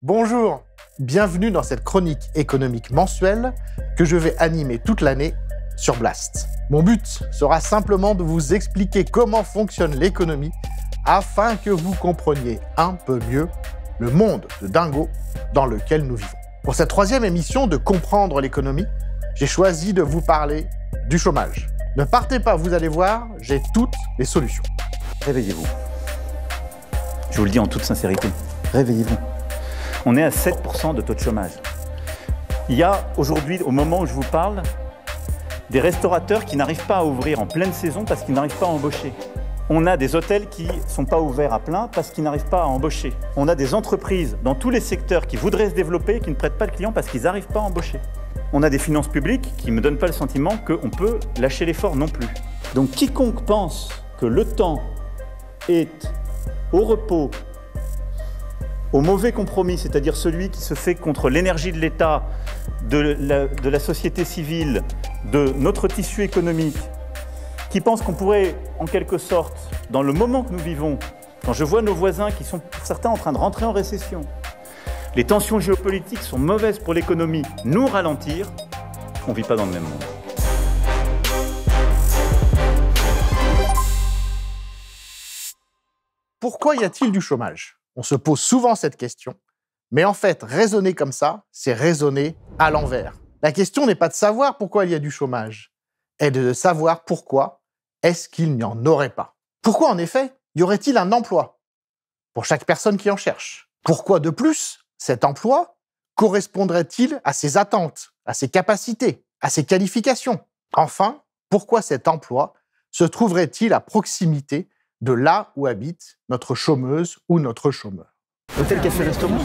Bonjour, bienvenue dans cette chronique économique mensuelle que je vais animer toute l'année sur Blast. Mon but sera simplement de vous expliquer comment fonctionne l'économie afin que vous compreniez un peu mieux le monde de dingo dans lequel nous vivons. Pour cette troisième émission de Comprendre l'économie, j'ai choisi de vous parler du chômage. Ne partez pas, vous allez voir, j'ai toutes les solutions. Réveillez-vous. Je vous le dis en toute sincérité, réveillez-vous. On est à 7% de taux de chômage. Il y a aujourd'hui, au moment où je vous parle, des restaurateurs qui n'arrivent pas à ouvrir en pleine saison parce qu'ils n'arrivent pas à embaucher. On a des hôtels qui ne sont pas ouverts à plein parce qu'ils n'arrivent pas à embaucher. On a des entreprises dans tous les secteurs qui voudraient se développer et qui ne prêtent pas de clients parce qu'ils n'arrivent pas à embaucher. On a des finances publiques qui ne me donnent pas le sentiment qu'on peut lâcher l'effort non plus. Donc quiconque pense que le temps est au repos, au mauvais compromis, c'est-à-dire celui qui se fait contre l'énergie de l'État, de la société civile, de notre tissu économique, qui pense qu'on pourrait, en quelque sorte, dans le moment que nous vivons, quand je vois nos voisins qui sont pour certains en train de rentrer en récession, les tensions géopolitiques sont mauvaises pour l'économie, nous ralentir, on ne vit pas dans le même monde. Pourquoi y a-t-il du chômage ? On se pose souvent cette question, mais en fait, raisonner comme ça, c'est raisonner à l'envers. La question n'est pas de savoir pourquoi il y a du chômage, elle est de savoir pourquoi est-ce qu'il n'y en aurait pas. Pourquoi, en effet, y aurait-il un emploi pour chaque personne qui en cherche ? Pourquoi, de plus, cet emploi correspondrait-il à ses attentes, à ses capacités, à ses qualifications ? Enfin, pourquoi cet emploi se trouverait-il à proximité de là où habite notre chômeuse ou notre chômeur. Hôtel, café, restaurant,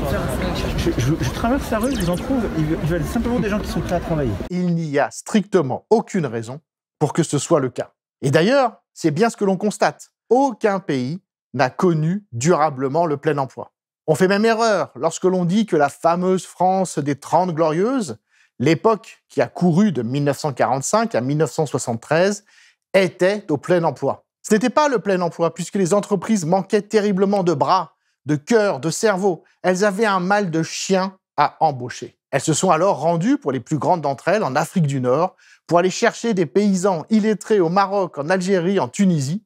je traverse la rue, je vous en trouve, ils veulent simplement des gens qui sont prêts à travailler. Il n'y a strictement aucune raison pour que ce soit le cas. Et d'ailleurs, c'est bien ce que l'on constate. Aucun pays n'a connu durablement le plein emploi. On fait même erreur lorsque l'on dit que la fameuse France des 30 Glorieuses, l'époque qui a couru de 1945 à 1973, était au plein emploi. Ce n'était pas le plein emploi, puisque les entreprises manquaient terriblement de bras, de cœur, de cerveau. Elles avaient un mal de chien à embaucher. Elles se sont alors rendues, pour les plus grandes d'entre elles, en Afrique du Nord, pour aller chercher des paysans illettrés au Maroc, en Algérie, en Tunisie,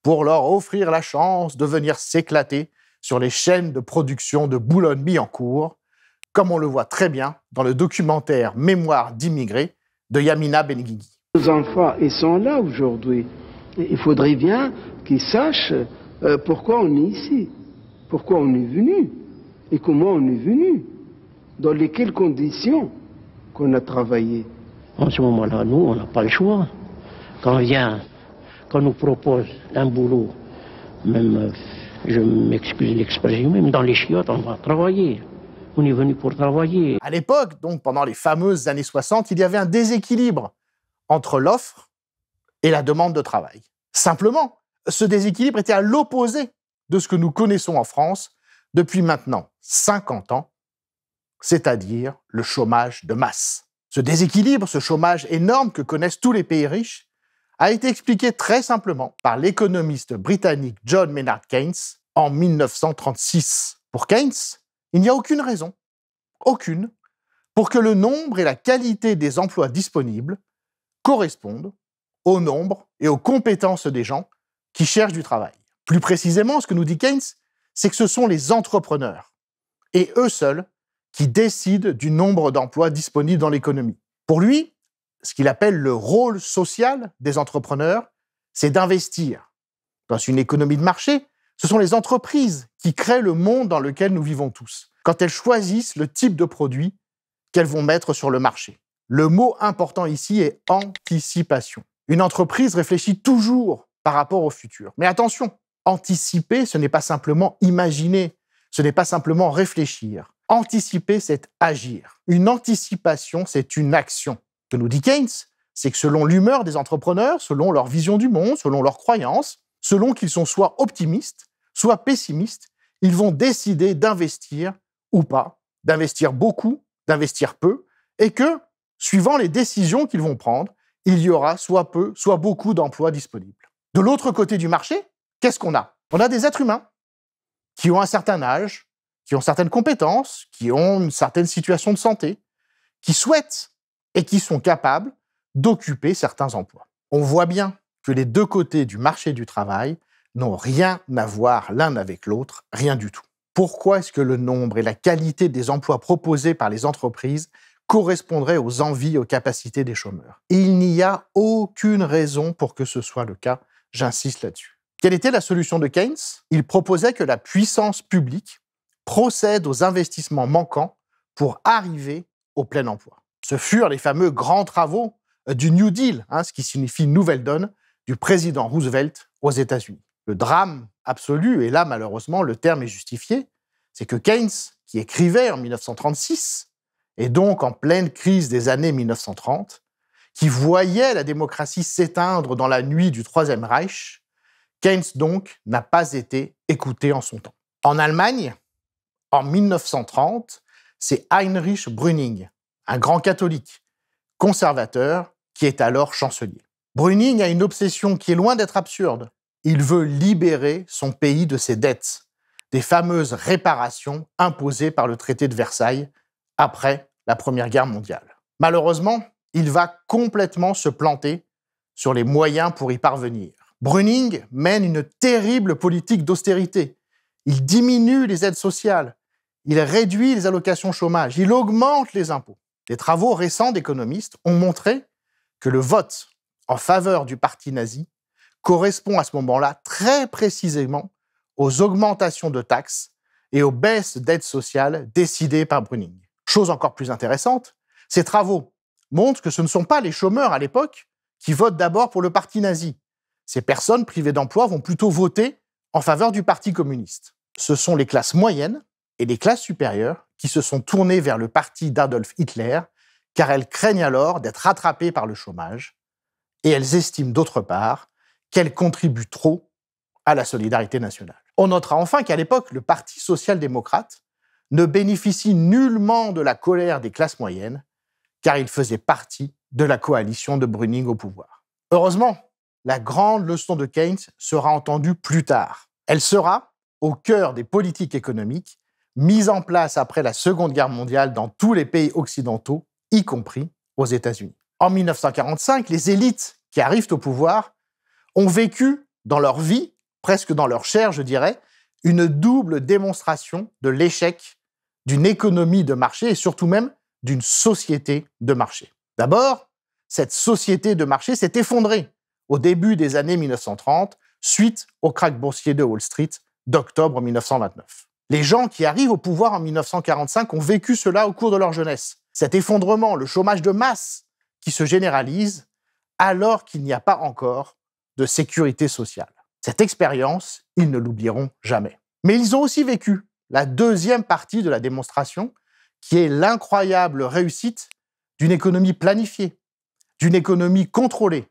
pour leur offrir la chance de venir s'éclater sur les chaînes de production de Boulogne-Billancourt, comme on le voit très bien dans le documentaire « Mémoire d'immigrés » de Yamina Benguigui. Nos enfants, ils sont là aujourd'hui. Il faudrait bien qu'ils sachent pourquoi on est ici, pourquoi on est venu et comment on est venu, dans lesquelles conditions qu'on a travaillé. En ce moment-là, nous, on n'a pas le choix. Quand on nous propose un boulot, même, je m'excuse l'expression, même dans les chiottes, on va travailler. On est venu pour travailler. À l'époque, donc pendant les fameuses années 60, il y avait un déséquilibre entre l'offre et la demande de travail. Simplement, ce déséquilibre était à l'opposé de ce que nous connaissons en France depuis maintenant 50 ans, c'est-à-dire le chômage de masse. Ce déséquilibre, ce chômage énorme que connaissent tous les pays riches, a été expliqué très simplement par l'économiste britannique John Maynard Keynes en 1936. Pour Keynes, il n'y a aucune raison, aucune, pour que le nombre et la qualité des emplois disponibles correspondent au nombre et aux compétences des gens qui cherchent du travail. Plus précisément, ce que nous dit Keynes, c'est que ce sont les entrepreneurs, et eux seuls, qui décident du nombre d'emplois disponibles dans l'économie. Pour lui, ce qu'il appelle le rôle social des entrepreneurs, c'est d'investir. Dans une économie de marché, ce sont les entreprises qui créent le monde dans lequel nous vivons tous, quand elles choisissent le type de produit qu'elles vont mettre sur le marché. Le mot important ici est anticipation. Une entreprise réfléchit toujours par rapport au futur. Mais attention, anticiper, ce n'est pas simplement imaginer, ce n'est pas simplement réfléchir. Anticiper, c'est agir. Une anticipation, c'est une action. Ce que nous dit Keynes, c'est que selon l'humeur des entrepreneurs, selon leur vision du monde, selon leurs croyances, selon qu'ils sont soit optimistes, soit pessimistes, ils vont décider d'investir ou pas, d'investir beaucoup, d'investir peu, et que, suivant les décisions qu'ils vont prendre, il y aura soit peu, soit beaucoup d'emplois disponibles. De l'autre côté du marché, qu'est-ce qu'on a ? On a des êtres humains qui ont un certain âge, qui ont certaines compétences, qui ont une certaine situation de santé, qui souhaitent et qui sont capables d'occuper certains emplois. On voit bien que les deux côtés du marché du travail n'ont rien à voir l'un avec l'autre, rien du tout. Pourquoi est-ce que le nombre et la qualité des emplois proposés par les entreprises correspondraient aux envies et aux capacités des chômeurs? Et il n'y a aucune raison pour que ce soit le cas, j'insiste là-dessus. Quelle était la solution de Keynes? Il proposait que la puissance publique procède aux investissements manquants pour arriver au plein emploi. Ce furent les fameux grands travaux du New Deal, ce qui signifie nouvelle donne, du président Roosevelt aux États-Unis. Le drame absolu, et là malheureusement le terme est justifié, c'est que Keynes, qui écrivait en 1936, et donc en pleine crise des années 1930, qui voyait la démocratie s'éteindre dans la nuit du Troisième Reich, Keynes donc n'a pas été écouté en son temps. En Allemagne, en 1930, c'est Heinrich Brüning, un grand catholique, conservateur, qui est alors chancelier. Brüning a une obsession qui est loin d'être absurde. Il veut libérer son pays de ses dettes, des fameuses réparations imposées par le traité de Versailles après la Première Guerre mondiale. Malheureusement, il va complètement se planter sur les moyens pour y parvenir. Brüning mène une terrible politique d'austérité. Il diminue les aides sociales, il réduit les allocations chômage, il augmente les impôts. Les travaux récents d'économistes ont montré que le vote en faveur du parti nazi correspond à ce moment-là très précisément aux augmentations de taxes et aux baisses d'aides sociales décidées par Brüning. Chose encore plus intéressante, ces travaux montrent que ce ne sont pas les chômeurs à l'époque qui votent d'abord pour le parti nazi. Ces personnes privées d'emploi vont plutôt voter en faveur du parti communiste. Ce sont les classes moyennes et les classes supérieures qui se sont tournées vers le parti d'Adolf Hitler, car elles craignent alors d'être rattrapées par le chômage, et elles estiment d'autre part qu'elles contribuent trop à la solidarité nationale. On notera enfin qu'à l'époque, le Parti social-démocrate ne bénéficie nullement de la colère des classes moyennes, car il faisait partie de la coalition de Brüning au pouvoir. Heureusement, la grande leçon de Keynes sera entendue plus tard. Elle sera au cœur des politiques économiques mises en place après la Seconde Guerre mondiale dans tous les pays occidentaux, y compris aux États-Unis. En 1945, les élites qui arrivent au pouvoir ont vécu dans leur vie, presque dans leur chair, je dirais, une double démonstration de l'échec d'une économie de marché et surtout même d'une société de marché. D'abord, cette société de marché s'est effondrée au début des années 1930, suite au krach boursier de Wall Street d'octobre 1929. Les gens qui arrivent au pouvoir en 1945 ont vécu cela au cours de leur jeunesse. Cet effondrement, le chômage de masse qui se généralise alors qu'il n'y a pas encore de sécurité sociale. Cette expérience, ils ne l'oublieront jamais. Mais ils ont aussi vécu la deuxième partie de la démonstration, qui est l'incroyable réussite d'une économie planifiée, d'une économie contrôlée,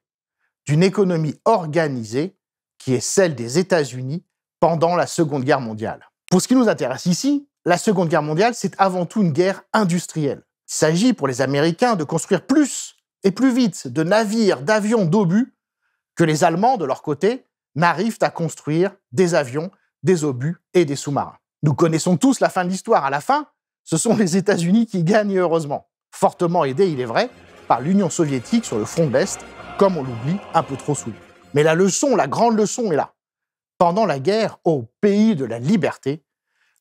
d'une économie organisée, qui est celle des États-Unis pendant la Seconde Guerre mondiale. Pour ce qui nous intéresse ici, la Seconde Guerre mondiale, c'est avant tout une guerre industrielle. Il s'agit pour les Américains de construire plus et plus vite de navires, d'avions, d'obus que les Allemands, de leur côté, n'arrivent à construire des avions, des obus et des sous-marins. Nous connaissons tous la fin de l'histoire. À la fin, ce sont les États-Unis qui gagnent heureusement, fortement aidés, il est vrai, par l'Union soviétique sur le front de l'Est, comme on l'oublie un peu trop souvent. Mais la leçon, la grande leçon est là. Pendant la guerre, au pays de la liberté,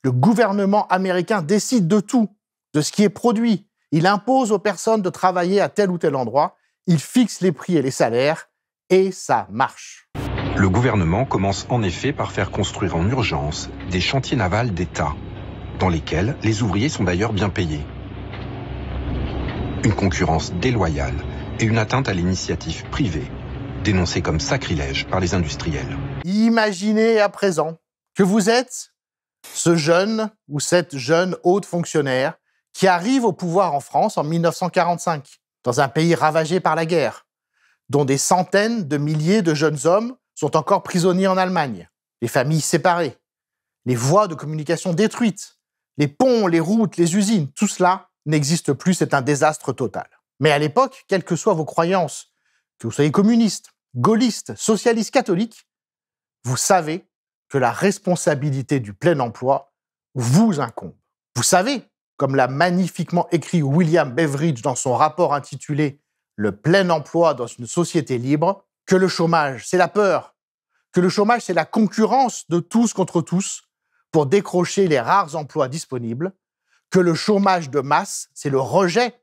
le gouvernement américain décide de tout, de ce qui est produit. Il impose aux personnes de travailler à tel ou tel endroit, il fixe les prix et les salaires, et ça marche. Le gouvernement commence en effet par faire construire en urgence des chantiers navals d'État, dans lesquels les ouvriers sont d'ailleurs bien payés. Une concurrence déloyale et une atteinte à l'initiative privée, dénoncée comme sacrilège par les industriels. Imaginez à présent que vous êtes ce jeune ou cette jeune haute fonctionnaire qui arrive au pouvoir en France en 1945, dans un pays ravagé par la guerre, dont des centaines de milliers de jeunes hommes sont encore prisonniers en Allemagne, les familles séparées, les voies de communication détruites, les ponts, les routes, les usines, tout cela n'existe plus, c'est un désastre total. Mais à l'époque, quelles que soient vos croyances, que vous soyez communiste, gaulliste, socialiste, catholique, vous savez que la responsabilité du plein emploi vous incombe. Vous savez, comme l'a magnifiquement écrit William Beveridge dans son rapport intitulé « Le plein emploi dans une société libre », que le chômage, c'est la peur, que le chômage, c'est la concurrence de tous contre tous pour décrocher les rares emplois disponibles, que le chômage de masse, c'est le rejet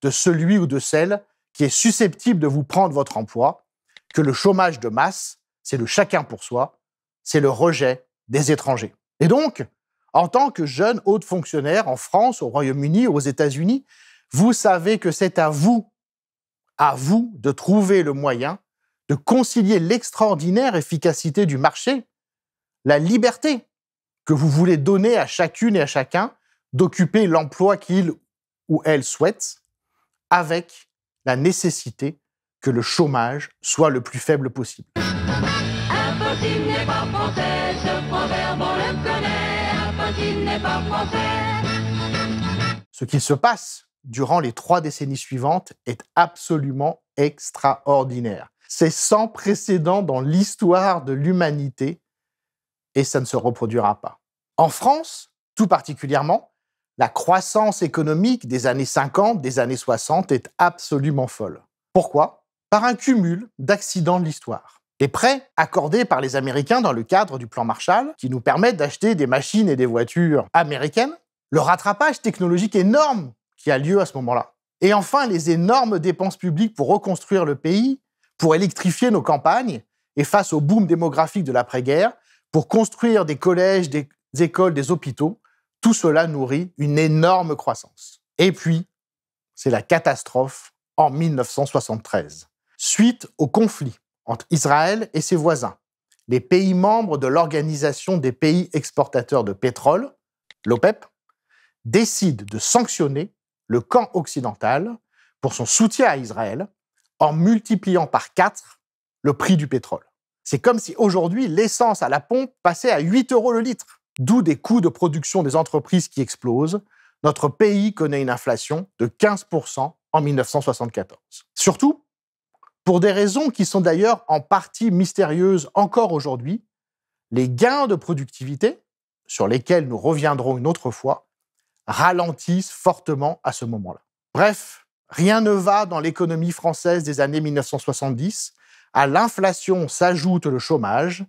de celui ou de celle qui est susceptible de vous prendre votre emploi, que le chômage de masse, c'est le chacun pour soi, c'est le rejet des étrangers. Et donc, en tant que jeune haut fonctionnaire en France, au Royaume-Uni, aux États-Unis, vous savez que c'est à vous de trouver le moyen de concilier l'extraordinaire efficacité du marché, la liberté que vous voulez donner à chacune et à chacun d'occuper l'emploi qu'il ou elle souhaite, avec la nécessité que le chômage soit le plus faible possible. Impossible n'est pas français, ce proverbe on le connaît. Impossible n'est pas français. Ce qu'il se passe durant les 3 décennies suivantes est absolument extraordinaire. C'est sans précédent dans l'histoire de l'humanité et ça ne se reproduira pas. En France, tout particulièrement, la croissance économique des années 50, des années 60 est absolument folle. Pourquoi ? Par un cumul d'accidents de l'histoire. Les prêts accordés par les Américains dans le cadre du plan Marshall, qui nous permettent d'acheter des machines et des voitures américaines, le rattrapage technologique énorme qui a lieu à ce moment-là. Et enfin, les énormes dépenses publiques pour reconstruire le pays, pour électrifier nos campagnes, et face au boom démographique de l'après-guerre, pour construire des collèges, des écoles, des hôpitaux, tout cela nourrit une énorme croissance. Et puis, c'est la catastrophe en 1973. Suite au conflit entre Israël et ses voisins, les pays membres de l'Organisation des pays exportateurs de pétrole, l'OPEP, décident de sanctionner le camp occidental pour son soutien à Israël en multipliant par 4 le prix du pétrole. C'est comme si aujourd'hui l'essence à la pompe passait à 8 € le litre, d'où des coûts de production des entreprises qui explosent. Notre pays connaît une inflation de 15% en 1974. Surtout, pour des raisons qui sont d'ailleurs en partie mystérieuses encore aujourd'hui, les gains de productivité, sur lesquels nous reviendrons une autre fois, ralentissent fortement à ce moment-là. Bref, rien ne va dans l'économie française des années 1970. À l'inflation s'ajoute le chômage,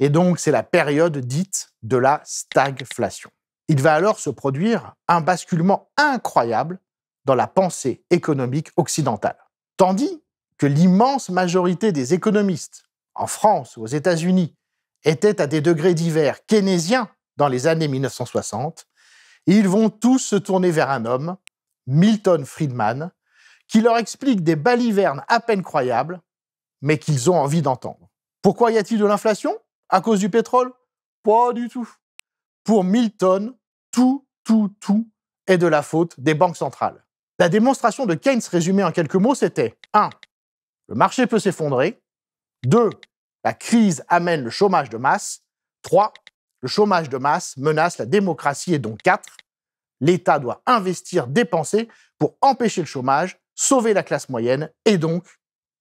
et donc c'est la période dite de la stagflation. Il va alors se produire un basculement incroyable dans la pensée économique occidentale. Tandis que l'immense majorité des économistes, en France ou aux États-Unis, étaient à des degrés divers keynésiens dans les années 1960, ils vont tous se tourner vers un homme, Milton Friedman, qui leur explique des balivernes à peine croyables, mais qu'ils ont envie d'entendre. Pourquoi y a-t-il de l'inflation ? À cause du pétrole ? Pas du tout. Pour Milton, tout est de la faute des banques centrales. La démonstration de Keynes résumée en quelques mots, c'était 1. Le marché peut s'effondrer. 2. La crise amène le chômage de masse. 3. Le chômage de masse menace la démocratie. Et donc 4. L'État doit investir, dépenser pour empêcher le chômage, sauver la classe moyenne et donc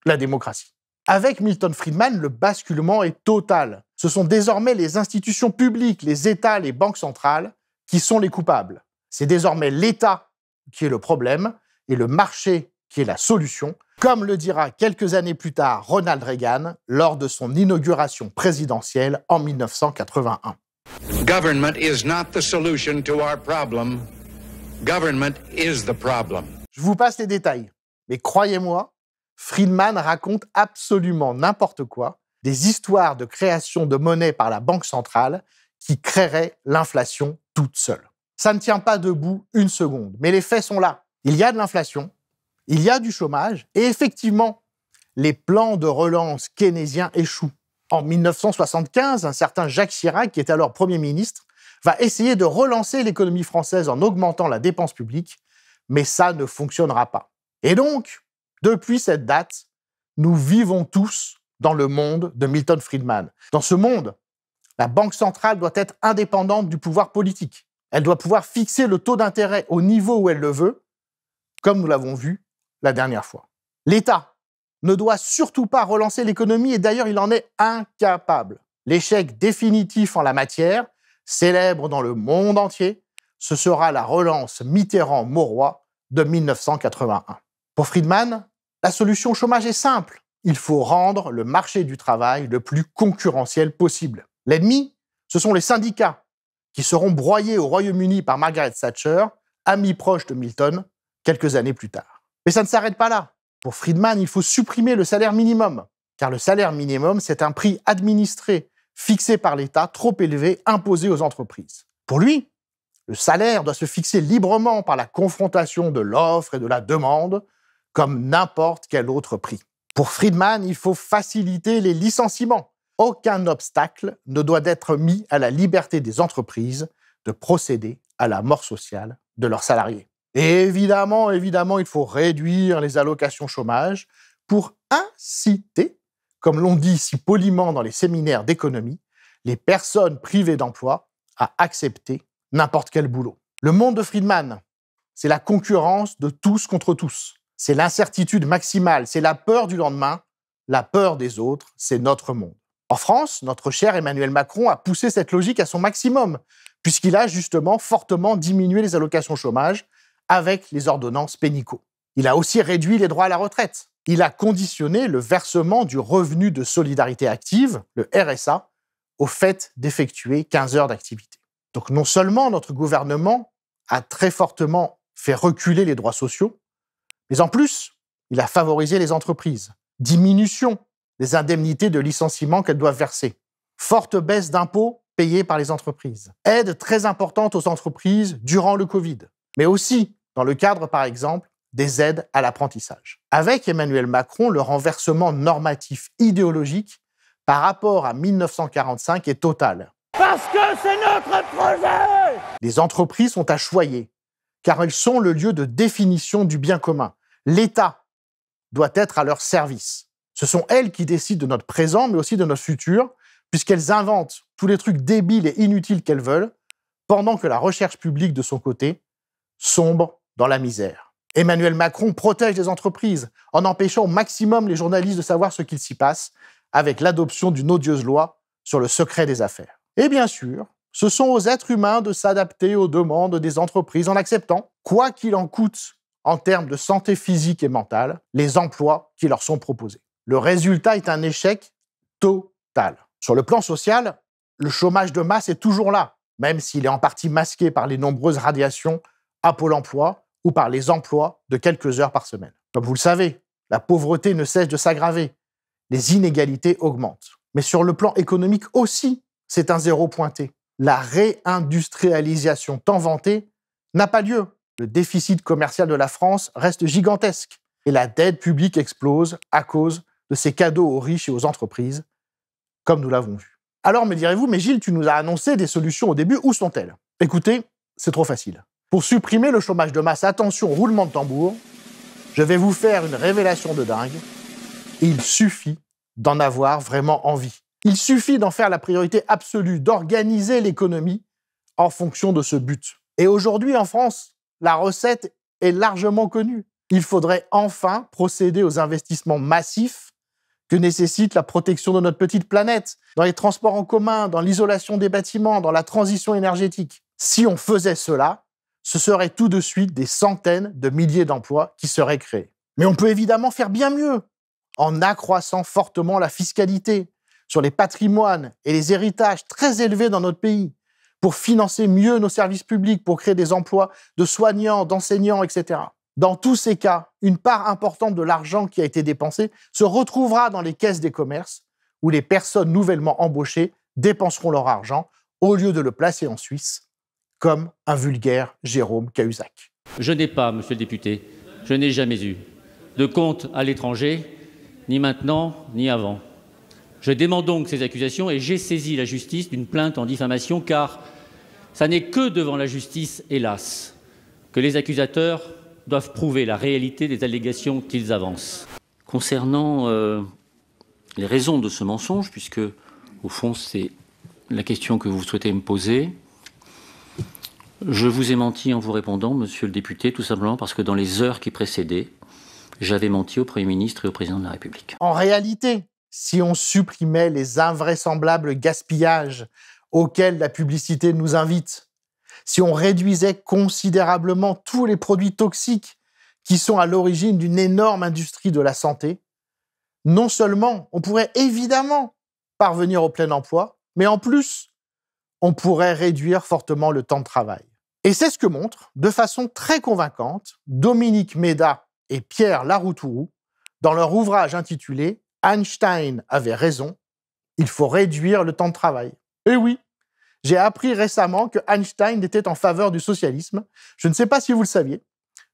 la démocratie. Avec Milton Friedman, le basculement est total. Ce sont désormais les institutions publiques, les États, les banques centrales qui sont les coupables. C'est désormais l'État qui est le problème et le marché qui est la solution, comme le dira quelques années plus tard Ronald Reagan lors de son inauguration présidentielle en 1981. Government is not the solution to our problem. Government is the problem. Je vous passe les détails, mais croyez-moi, Friedman raconte absolument n'importe quoi, des histoires de création de monnaie par la Banque centrale qui créeraient l'inflation toute seule. Ça ne tient pas debout une seconde, mais les faits sont là. Il y a de l'inflation, il y a du chômage, et effectivement, les plans de relance keynésiens échouent. En 1975, un certain Jacques Chirac, qui est alors Premier ministre, va essayer de relancer l'économie française en augmentant la dépense publique, mais ça ne fonctionnera pas. Et donc, depuis cette date, nous vivons tous dans le monde de Milton Friedman. Dans ce monde, la Banque centrale doit être indépendante du pouvoir politique. Elle doit pouvoir fixer le taux d'intérêt au niveau où elle le veut, comme nous l'avons vu la dernière fois. L'État ne doit surtout pas relancer l'économie et d'ailleurs il en est incapable. L'échec définitif en la matière, célèbre dans le monde entier, ce sera la relance Mitterrand-Mauroy de 1981. Pour Friedman, la solution au chômage est simple. Il faut rendre le marché du travail le plus concurrentiel possible. L'ennemi, ce sont les syndicats, qui seront broyés au Royaume-Uni par Margaret Thatcher, amie proche de Milton, quelques années plus tard. Mais ça ne s'arrête pas là. Pour Friedman, il faut supprimer le salaire minimum, car le salaire minimum, c'est un prix administré, fixé par l'État, trop élevé, imposé aux entreprises. Pour lui, le salaire doit se fixer librement par la confrontation de l'offre et de la demande, comme n'importe quel autre prix. Pour Friedman, il faut faciliter les licenciements. Aucun obstacle ne doit être mis à la liberté des entreprises de procéder à la mort sociale de leurs salariés. Et évidemment, il faut réduire les allocations chômage pour inciter, comme l'on dit si poliment dans les séminaires d'économie, les personnes privées d'emploi à accepter n'importe quel boulot. Le monde de Friedman, c'est la concurrence de tous contre tous. C'est l'incertitude maximale, c'est la peur du lendemain, la peur des autres, c'est notre monde. En France, notre cher Emmanuel Macron a poussé cette logique à son maximum, puisqu'il a justement fortement diminué les allocations chômage avec les ordonnances Pénicaud. Il a aussi réduit les droits à la retraite. Il a conditionné le versement du revenu de solidarité active, le RSA, au fait d'effectuer 15 heures d'activité. Donc non seulement notre gouvernement a très fortement fait reculer les droits sociaux, mais en plus, il a favorisé les entreprises. Diminution des indemnités de licenciement qu'elles doivent verser. Forte baisse d'impôts payés par les entreprises. Aide très importante aux entreprises durant le Covid, mais aussi dans le cadre, par exemple, des aides à l'apprentissage. Avec Emmanuel Macron, le renversement normatif idéologique par rapport à 1945 est total. Parce que c'est notre projet! Les entreprises sont à choyer, car elles sont le lieu de définition du bien commun. L'État doit être à leur service. Ce sont elles qui décident de notre présent, mais aussi de notre futur, puisqu'elles inventent tous les trucs débiles et inutiles qu'elles veulent, pendant que la recherche publique, de son côté, sombre dans la misère. Emmanuel Macron protège les entreprises en empêchant au maximum les journalistes de savoir ce qu'il s'y passe, avec l'adoption d'une odieuse loi sur le secret des affaires. Et bien sûr, ce sont aux êtres humains de s'adapter aux demandes des entreprises en acceptant, quoi qu'il en coûte en termes de santé physique et mentale, les emplois qui leur sont proposés. Le résultat est un échec total. Sur le plan social, le chômage de masse est toujours là, même s'il est en partie masqué par les nombreuses radiations à Pôle emploi ou par les emplois de quelques heures par semaine. Comme vous le savez, la pauvreté ne cesse de s'aggraver, les inégalités augmentent. Mais sur le plan économique aussi, c'est un zéro pointé. La réindustrialisation tant vantée n'a pas lieu. Le déficit commercial de la France reste gigantesque et la dette publique explose à cause de ces cadeaux aux riches et aux entreprises, comme nous l'avons vu. Alors me direz-vous, mais Gilles, tu nous as annoncé des solutions au début, où sont-elles? Écoutez, c'est trop facile. Pour supprimer le chômage de masse, attention, roulement de tambour, je vais vous faire une révélation de dingue. Il suffit d'en avoir vraiment envie. Il suffit d'en faire la priorité absolue, d'organiser l'économie en fonction de ce but. Et aujourd'hui, en France, la recette est largement connue. Il faudrait enfin procéder aux investissements massifs que nécessite la protection de notre petite planète, dans les transports en commun, dans l'isolation des bâtiments, dans la transition énergétique. Si on faisait cela, ce serait tout de suite des centaines de milliers d'emplois qui seraient créés. Mais on peut évidemment faire bien mieux, en accroissant fortement la fiscalité sur les patrimoines et les héritages très élevés dans notre pays, pour financer mieux nos services publics, pour créer des emplois de soignants, d'enseignants, etc. Dans tous ces cas, une part importante de l'argent qui a été dépensé se retrouvera dans les caisses des commerces, où les personnes nouvellement embauchées dépenseront leur argent au lieu de le placer en Suisse, comme un vulgaire Jérôme Cahuzac. Je n'ai pas, monsieur le député, je n'ai jamais eu de compte à l'étranger, ni maintenant, ni avant. Je dément donc ces accusations et j'ai saisi la justice d'une plainte en diffamation, car ça n'est que devant la justice, hélas, que les accusateurs doivent prouver la réalité des allégations qu'ils avancent. Concernant les raisons de ce mensonge, puisque au fond c'est la question que vous souhaitez me poser, je vous ai menti en vous répondant, monsieur le député, tout simplement parce que dans les heures qui précédaient, j'avais menti au Premier ministre et au Président de la République. En réalité, si on supprimait les invraisemblables gaspillages auxquels la publicité nous invite, si on réduisait considérablement tous les produits toxiques qui sont à l'origine d'une énorme industrie de la santé, non seulement on pourrait évidemment parvenir au plein emploi, mais en plus, on pourrait réduire fortement le temps de travail. Et c'est ce que montrent, de façon très convaincante, Dominique Méda et Pierre Laroutourou dans leur ouvrage intitulé « Einstein avait raison, il faut réduire le temps de travail ». Et oui, j'ai appris récemment que Einstein était en faveur du socialisme. Je ne sais pas si vous le saviez.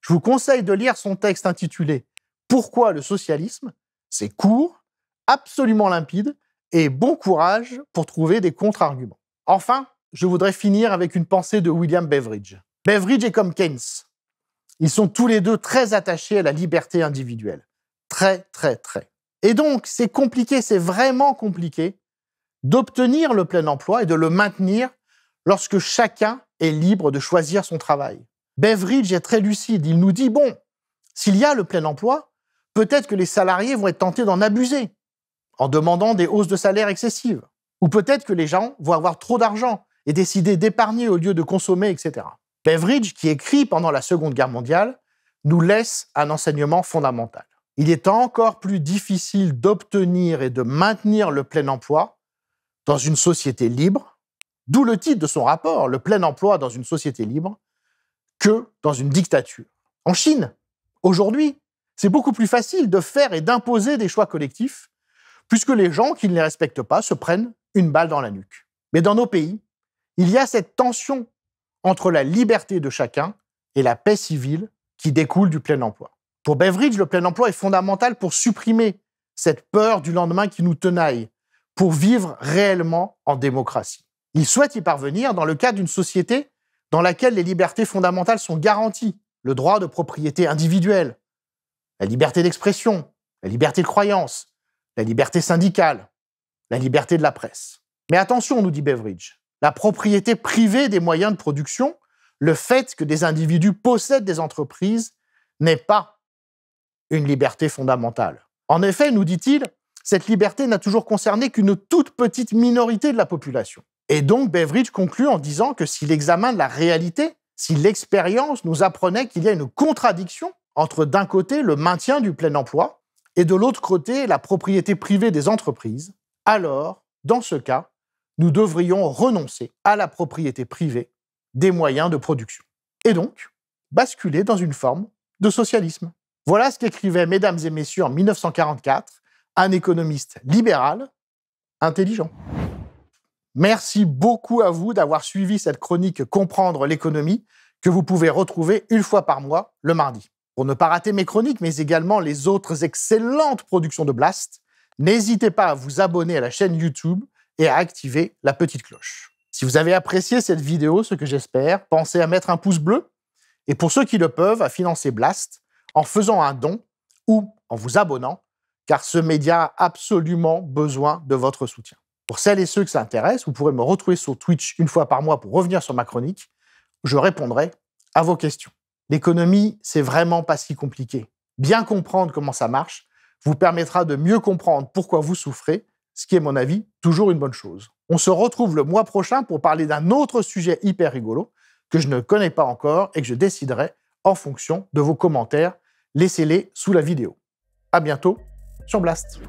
Je vous conseille de lire son texte intitulé « Pourquoi le socialisme ?» C'est court, absolument limpide et bon courage pour trouver des contre-arguments. Enfin, je voudrais finir avec une pensée de William Beveridge. Beveridge est comme Keynes. Ils sont tous les deux très attachés à la liberté individuelle. Très. Et donc, c'est compliqué, c'est vraiment compliqué d'obtenir le plein emploi et de le maintenir lorsque chacun est libre de choisir son travail. Beveridge est très lucide. Il nous dit, bon, s'il y a le plein emploi, peut-être que les salariés vont être tentés d'en abuser en demandant des hausses de salaire excessives. Ou peut-être que les gens vont avoir trop d'argent et décider d'épargner au lieu de consommer, etc. Beveridge, qui écrit pendant la Seconde Guerre mondiale, nous laisse un enseignement fondamental. Il est encore plus difficile d'obtenir et de maintenir le plein emploi dans une société libre, d'où le titre de son rapport, le plein emploi dans une société libre, que dans une dictature. En Chine, aujourd'hui, c'est beaucoup plus facile de faire et d'imposer des choix collectifs, puisque les gens qui ne les respectent pas se prennent une balle dans la nuque. Mais dans nos pays, il y a cette tension entre la liberté de chacun et la paix civile qui découle du plein emploi. Pour Beveridge, le plein emploi est fondamental pour supprimer cette peur du lendemain qui nous tenaille, pour vivre réellement en démocratie. Il souhaite y parvenir dans le cadre d'une société dans laquelle les libertés fondamentales sont garanties, le droit de propriété individuelle, la liberté d'expression, la liberté de croyance, la liberté syndicale, la liberté de la presse. Mais attention, nous dit Beveridge, la propriété privée des moyens de production, le fait que des individus possèdent des entreprises, n'est pas une liberté fondamentale. En effet, nous dit-il, cette liberté n'a toujours concerné qu'une toute petite minorité de la population. Et donc, Beveridge conclut en disant que si l'examen de la réalité, si l'expérience nous apprenait qu'il y a une contradiction entre d'un côté le maintien du plein emploi et de l'autre côté la propriété privée des entreprises, alors, dans ce cas, nous devrions renoncer à la propriété privée des moyens de production. Et donc, basculer dans une forme de socialisme. Voilà ce qu'écrivait, mesdames et messieurs, en 1944, un économiste libéral intelligent. Merci beaucoup à vous d'avoir suivi cette chronique Comprendre l'économie que vous pouvez retrouver une fois par mois, le mardi. Pour ne pas rater mes chroniques, mais également les autres excellentes productions de Blast, n'hésitez pas à vous abonner à la chaîne YouTube et à activer la petite cloche. Si vous avez apprécié cette vidéo, ce que j'espère, pensez à mettre un pouce bleu et pour ceux qui le peuvent, à financer Blast en faisant un don ou en vous abonnant, car ce média a absolument besoin de votre soutien. Pour celles et ceux que ça intéresse, vous pourrez me retrouver sur Twitch une fois par mois pour revenir sur ma chronique. Je répondrai à vos questions. L'économie, c'est vraiment pas si compliqué. Bien comprendre comment ça marche vous permettra de mieux comprendre pourquoi vous souffrez, ce qui est, à mon avis, toujours une bonne chose. On se retrouve le mois prochain pour parler d'un autre sujet hyper rigolo que je ne connais pas encore et que je déciderai en fonction de vos commentaires. Laissez-les sous la vidéo. À bientôt sur Blast.